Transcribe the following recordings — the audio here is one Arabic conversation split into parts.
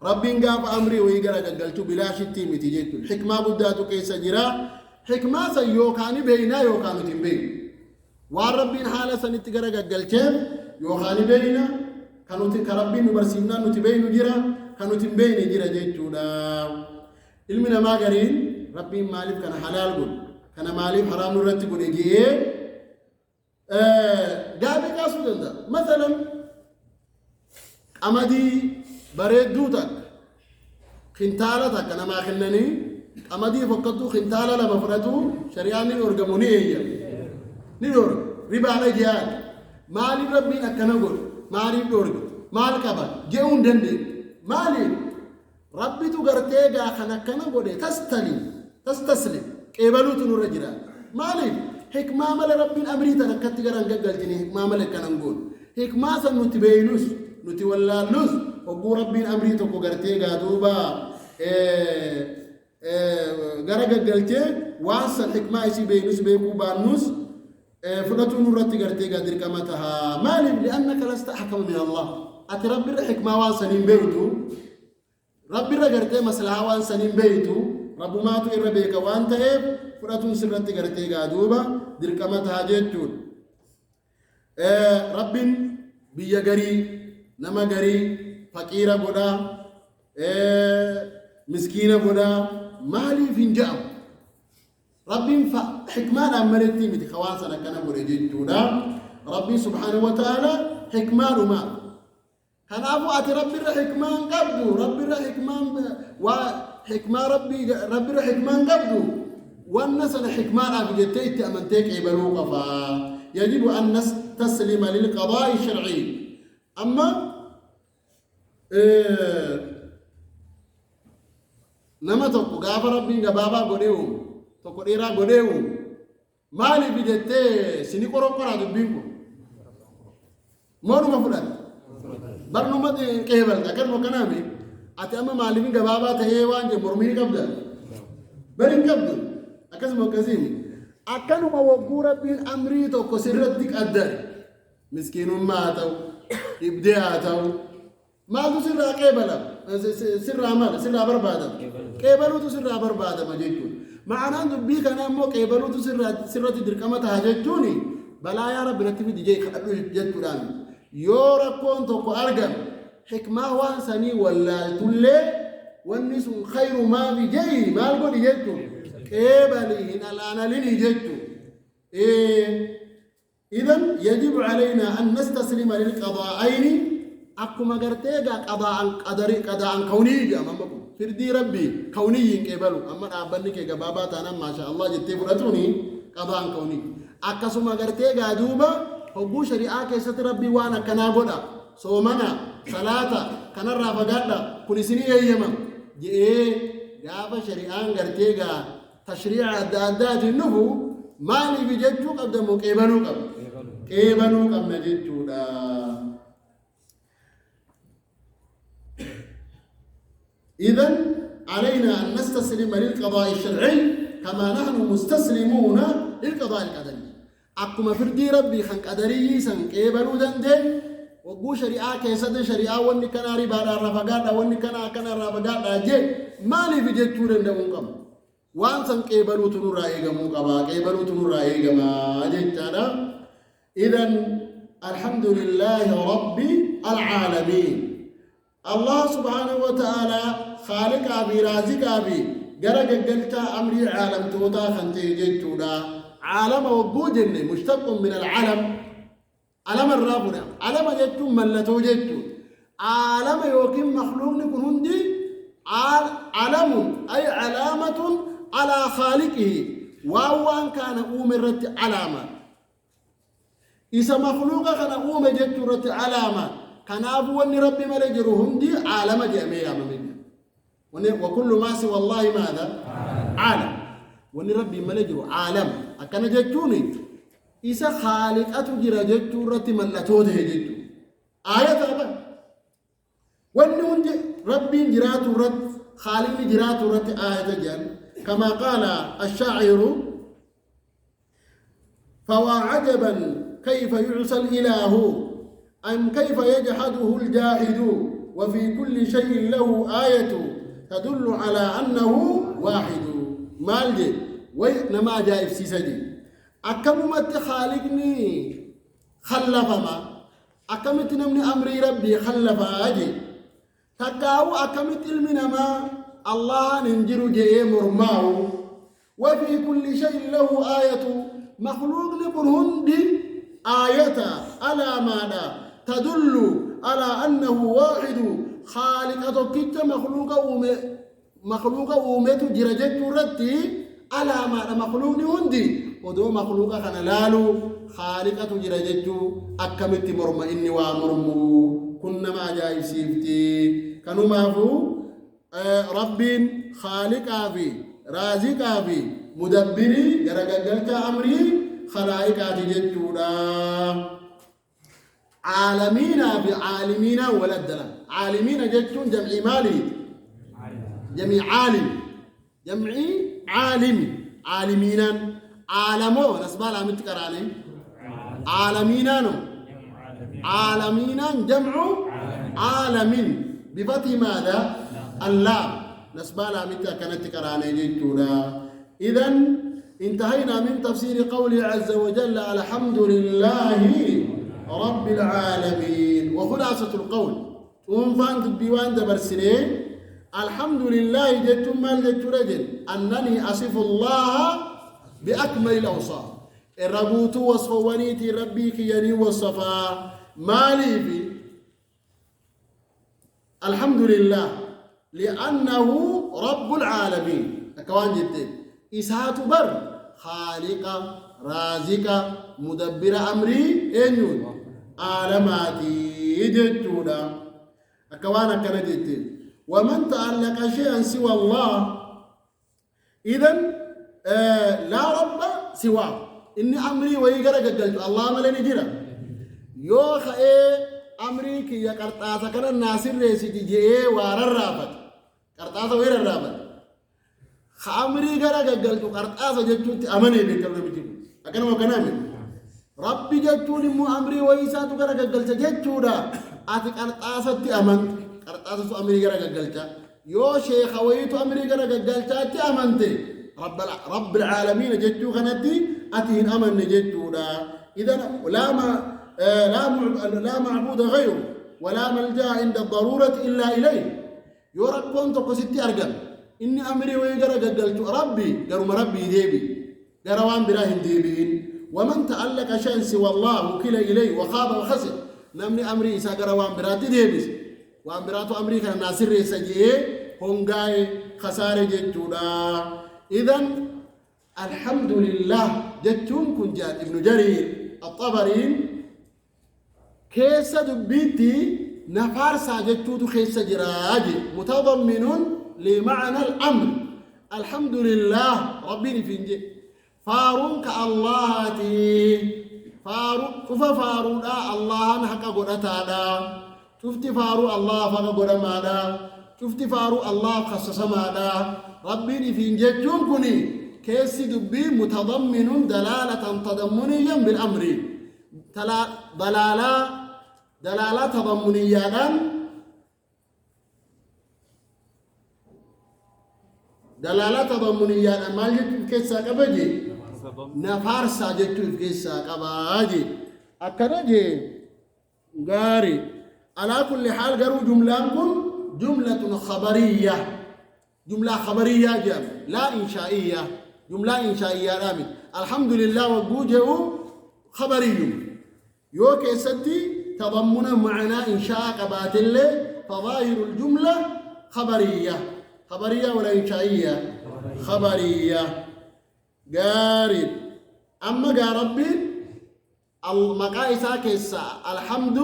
ربين قاف أمري ويقرأ قلت بلا شتي متجيت حكمة بداتو كيس جرا حكمة سيوكاني بينا يوكانو تنبين والربين حالة سنتقرأ قلت يوكاني بينا كانوا كربين نبرسينا نتبين جرا كانوا تنبين جرا جيتو دا علمنا ما قرين ربين مالك كان حلال قل كان مالك حرام نرتب نجيه قابل كاسو دا مثلا أمدي بريد دوتك خنتالة كنا ما خلني أمدي فقدتو خنتالة لما فرتو شرياني أرجموني هي نور ربا على جهاد مالي ربي أكنا قول مالي دور مال كبا جون دندي مالي ربي تقرتي جا خنا كنا قول تستسلم قبلوا تنور رجلا مالي حكمة مال ربي أمري تركت جران قلتني حكمة مال كنا نقول حكمة سنتبينوس نتولى لوس وقو ربي أمري تكو قرتي قادوبا قرق قلتي واسا الحكمة يسي بينوس بيكو بانوس فلتو نورتي قرتي قادر كمتها مالي لأنك لست أحكم من الله أتي ربي الحكمة وانسانين بيتو ربي قرتي مسلها وانسانين بيتو ربو ماتو إربيك وانت فلتو نسرتي قرتي قادوبا در كمتها جيتون ربي بيا قري نما غري فقيرة بودا مسكينة بودا مالي فنجاو ربي حكمان أمرتي متي خواسنا كنا مريدين تودا ربي سبحانه وتعالى حكمان ما كان أبو أتي ربي حكمان قبضو ربي حكمان وحكمان ربي حكمان قبضو والناس حكمان أبجتيت أمنتك عبلوك يجب أن نستسلم للقضاء الشرعي أما نما توكو غافر ربي غبابا غديو توكو ديرا غديو مالي بيدتي سيني كورو كورا دبينكو مونو مفدان برنو مد كيبل اكن مو كنامي اتي اما مالي بي غبابا تهي وانجي مرمي قبدا برين قبدا اكن مو كزيم اكن ما وغو ربي امري توكو سيرتك ادر مسكين ماتو إبداعاتهم ما تو سر قبلا سر عمل سر بربادة قبلوا تو سر بربادة ما جيتون معنا نبي كنا مو قبلوا تو سر تدركمة هاجتوني بلا يا رب نتفي دي جاي خلو جتوران يورا كون تو أرجم حكمة وانساني ولا تلة والناس خير ما بيجي ما القول جتون قبلي هنا لانا لين جتون إذن يجب علينا أن نستسلم للقضاءين أكما قرتيجا قضاء كوني أمامكم فردي ربي كوني ينقبلوا أما أبنك جبابات أنا ما شاء الله جت فرتوني قضاء كوني أكسما قرتيجا دوبا حبو شريعة كيست ربي وانا كنا بودا صومنا صلاة كنا رافقاتا كل سنة يوما جاء جابا شريعة قرتيجا تشريع الدادات النبو مالي بجدو قبل مقبلوا قبلوا قبل جدو إذن علينا أن نستسلم للقضاء الشرعي كما نحن مستسلمون للقضاء القدري أقوم فردي ربي خن قدري سن قبلوا دندن وقو شريعة كيسد شريعة واني كان ربا رفقات واني كان رفقات أجي مالي بجدو دندن قبل وانسان قبلوا تنور ايغمو قبا قبلوا تنور ايغما اجتنا اذن الحمد لله رب العالمين الله سبحانه وتعالى خالق ابي رازق ابي غرق قلتا امري عالم توتا خنتي جتودا عالم وجود مشتق من العلم علم الرابنا علم جتو ملتو جتو عالم يوكم مخلوق نكون هندي علم اي علامه على خالقه وان كان أمرت علامة إذا مخلوق كان أمرت علامة كان أبو أن ربي ملجرهم دي عالمة جميع منه وكل ما سوى الله ماذا عالم وأن ربي ملجر عالم أكن جتوني إذا خالق أتجر جتورة ملتوده جتو آية أبا وأن ربي جراتورة خالق جراتورة آية جان كما قال الشاعر فوا عجبا كيف يعصى الإله أم كيف يجحده الجاحد وفي كل شيء له آية تدل على أنه واحد مالجي وينما جاء في سيسجي أكممت خالقني خلفما أكمت نمني أمري ربي خلف أجي تكاو أكمت المنما الله ننجر جي مرماو وفي كل شيء له آية مخلوق نبرهن دي آية على ماذا تدل على أنه واحد خالق توكيت مخلوق أومت جرجت رتي على ماذا مخلوق هندي ودو مخلوق كان لالو خالق جرجت أكمت مرمى إني وامرمو كنا ما جاي سيفتي كانوا ما فو رب خالق أبي رازق أبي مدبري جرجت أمري خلائق أتجتونا عالمين بعالمين ولدنا عالمين جتون جمع مالي جميع عالم جمع عالم عالمين عالمو نسبة لامت كراني عالمين عالمين جمع عالمين بفتح ماذا اللام نسبة لامت كانت كراني جتونا إذن انتهينا من تفسير قوله عز وجل الحمد لله رب العالمين وخلاصة القول وانفانت بيوان دبرسلين الحمد لله جتم مال رجل أنني أصف الله بأكمل الأوصاف الربوت وصفوانيتي ربي كياني وصفا مالي بي الحمد لله لأنه رب العالمين أكوان جدين إسهات بر خالق رازق مدبر أمري إنيون عالماتي جدودا أكوانا كان جدين ومن تعلق شيئا سوى الله إذن لا رب سواه إني أمري ويقرأ قلت الله ملني جرى يوخ أمري كي يقرطاسا كان الناصر ريسي جيه وار الرابط قرطاسا وير الرابط خامري غرا قلت قرطاسا جتوت أمني بكلمة بتقول أكنا ما كنامي ربي جتون مو أمري ويساتو غرا قلت جتودا أتي قرطاسا تي أمن قرطاسا أمري غرا قلت يو شيخ ويتو أمري غرا قلت تي أمنتي رب العالمين جتو غنتي أتين أمن جتودا إذا لا معبود غيره ولا ملجأ عند الضرورة إلا إليه يورك كنت قصتي أرقم إني أمري ويقرأ قلت ربي قرم ربي ديبي قروان براهن ديبين ومن تعلق شيء سوى الله وكل إليه وخاب وخسر نمني أمري إسا قروان براتي ديبس وان براتو أمري كان ناصر ريسجيه هنغاي خساري جتونا إذن الحمد لله جتون كنجات ابن جرير الطبرين كيس دبيتي نفارسا جتوتو خيس جراجي متضمن لمعنى الأمر الحمد لله ربي فينجي فارون كالله تي فارو كفا فارون الله نحق قرأتا دا شفتي فارو الله فقا قرأ مادا شفتي فارو الله خصص مادا ربي فينجي جنكني كيس دبي متضمن دلالة تضمنيا بالأمر دلالة تضمنية دلالة تضمنية ما جت كيسا كبجي نفارسا جت كيسا كباجي أكنجي غاري على كل حال قالوا جملة جملة خبرية جملة خبرية جام لا إنشائية جملة إنشائية رامي الحمد لله وجوده خبري يو كيستي تضمن معنى إنشاء قبات الله فظاهر الجملة خبرية خبرية ولا إنشائية خبرية قارب أما قاربي المقايسة كيسا الحمد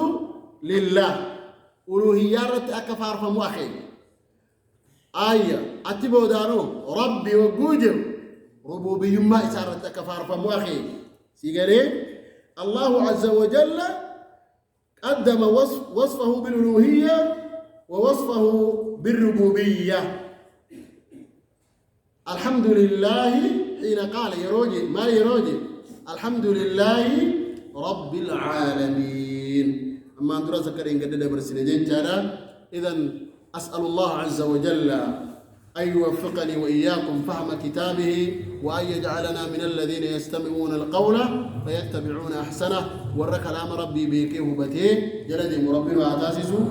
لله ألوهيات أكفار فمؤخي آية أتبو دارو ربي وجوده ربوبي ما إسارة أكفار فمؤخي سيقري الله عز وجل قدم وصفه بالألوهية ووصفه بالربوبية الحمد لله حين قال يروجي ما يروجي الحمد لله رب العالمين أما أنت رأسك إن قد دبر سنجين جانا إذن أسأل الله عز وجل أن يوفقني وإياكم فهم كتابه وأن يجعلنا من الذين يستمعون القول فيتبعون أحسنه ور كلام ربي بيكيه بتيه جلدي مربي وأتاسسه